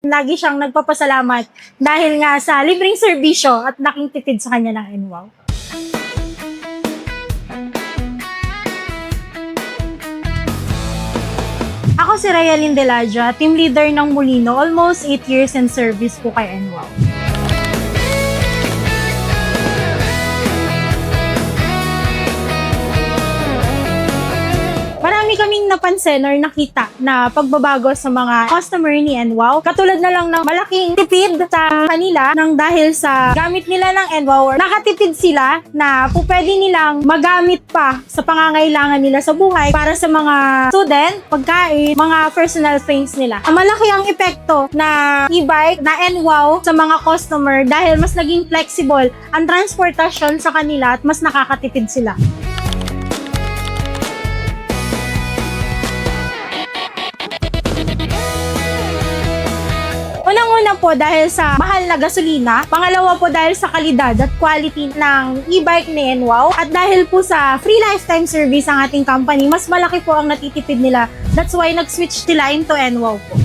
Lagi siyang nagpapasalamat dahil nga sa libreng serbisyo at laking tipid sa kanya ng NWOW. Ako si Rhea Lindelaja, team leader ng Molino, almost 8 years in service po kay NWOW. Marami kaming napansin or nakita na pagbabago sa mga customer ni NWOW. Katulad na lang ng malaking tipid sa kanila nang dahil sa gamit nila ng NWOW. Nakatipid sila na po pwede nilang magamit pa sa pangangailangan nila sa buhay para sa mga student, pagkain, mga personal things nila. Malaki ang epekto na e-bike na NWOW sa mga customer dahil mas naging flexible ang transportasyon sa kanila at mas nakakatipid sila. Unang-una po dahil sa mahal na gasolina, pangalawa po dahil sa kalidad at quality ng e-bike ni NWOW, at dahil po sa free lifetime service ang ating company, mas malaki po ang natitipid nila. That's why nag-switch sila into NWOW po.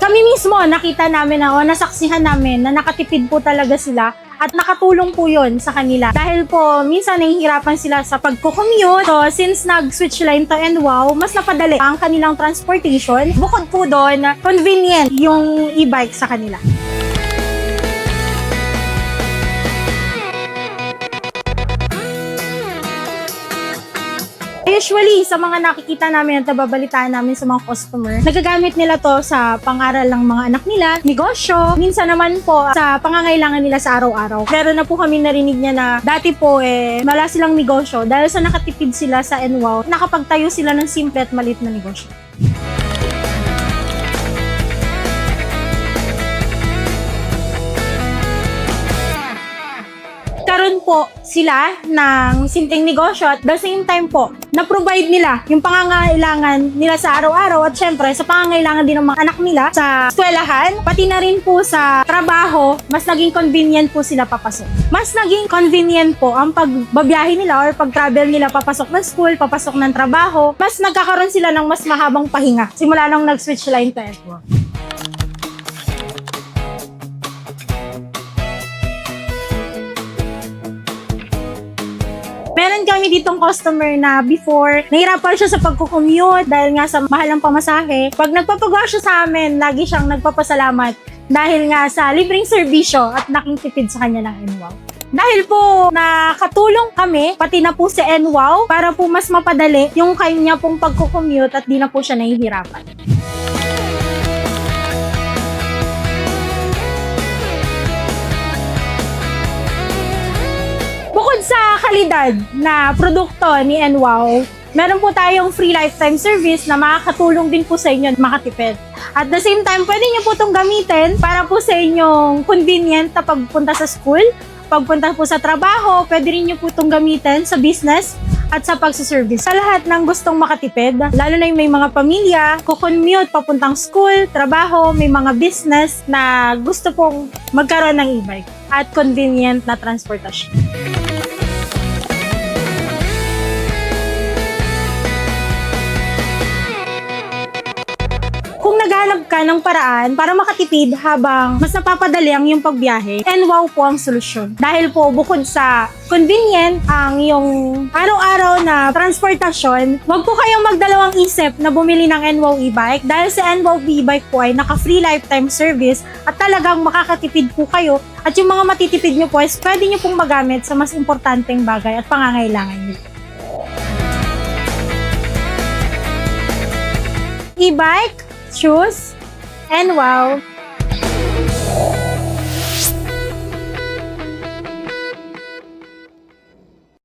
Kami mismo, nakita namin na nasaksihan namin na nakatipid po talaga sila at nakatulong po yun sa kanila. Dahil po, minsan nahihirapan sila sa pagko-commute. So, since nag-switch sila into NWOW, mas napadali ang kanilang transportation. Bukod po doon, convenient yung e-bike sa kanila. Usually, sa mga nakikita namin at nababalitaan namin sa mga customer, nagagamit nila to sa pang-aral ng mga anak nila, negosyo, minsan naman po sa pangangailangan nila sa araw-araw. Pero na po kami narinig niya na dati po wala silang negosyo dahil sa nakatipid sila sa NWOW, nakapagtayo sila ng simple at maliit na negosyo. Karoon po sila ng simpleng negosyo at the same time po, na-provide nila yung pangangailangan nila sa araw-araw at syempre sa pangangailangan din ng mga anak nila sa eskwelahan, pati na rin po sa trabaho, mas naging convenient po sila papasok. Mas naging convenient po ang pagbabiyahe nila or pag-travel nila papasok ng school, papasok ng trabaho, mas nagkakaroon sila ng mas mahabang pahinga simula nung nag-switch sila into NWOW. Meron kami ditong customer na before, nahirapan siya sa pagko-commute dahil nga sa mahal ng pamasahe. Pag nagpapagawa siya sa amin, lagi siyang nagpapasalamat dahil nga sa libreng serbisyo at laking tipid sa kanya ng NWOW. Dahil po nakatulong kami, pati na po si NWOW, para po mas mapadali yung kanya pong pagko-commute at di na po siya nahihirapan. Bukod sa kalidad na produkto ni NWOW, meron po tayong free lifetime service na makakatulong din po sa inyo at makatipid. At the same time, pwede niyo po itong gamitin para po sa inyong convenient na pagpunta sa school, pagpunta po sa trabaho, pwede rin niyo po itong gamitin sa business at sa pagsiservice. Sa lahat ng gustong makatipid, lalo na yung may mga pamilya, kukommute papuntang school, trabaho, may mga business na gusto pong magkaroon ng e-bike at convenient na transportasyon. Kung naghahanap ka ng paraan para makatipid habang mas napapadali ang iyong pagbiyahe, NWOW po ang solusyon. Dahil po bukod sa convenient ang iyong araw-araw na transportasyon, wag po kayong magdalawang isip na bumili ng NWOW e-bike dahil sa NWOW e-bike po ay naka-free lifetime service at talagang makakatipid po kayo at yung mga matitipid nyo po ay pwede nyo pong magamit sa mas importanteng bagay at pangangailangan nyo. E-bike, shoes, NWOW.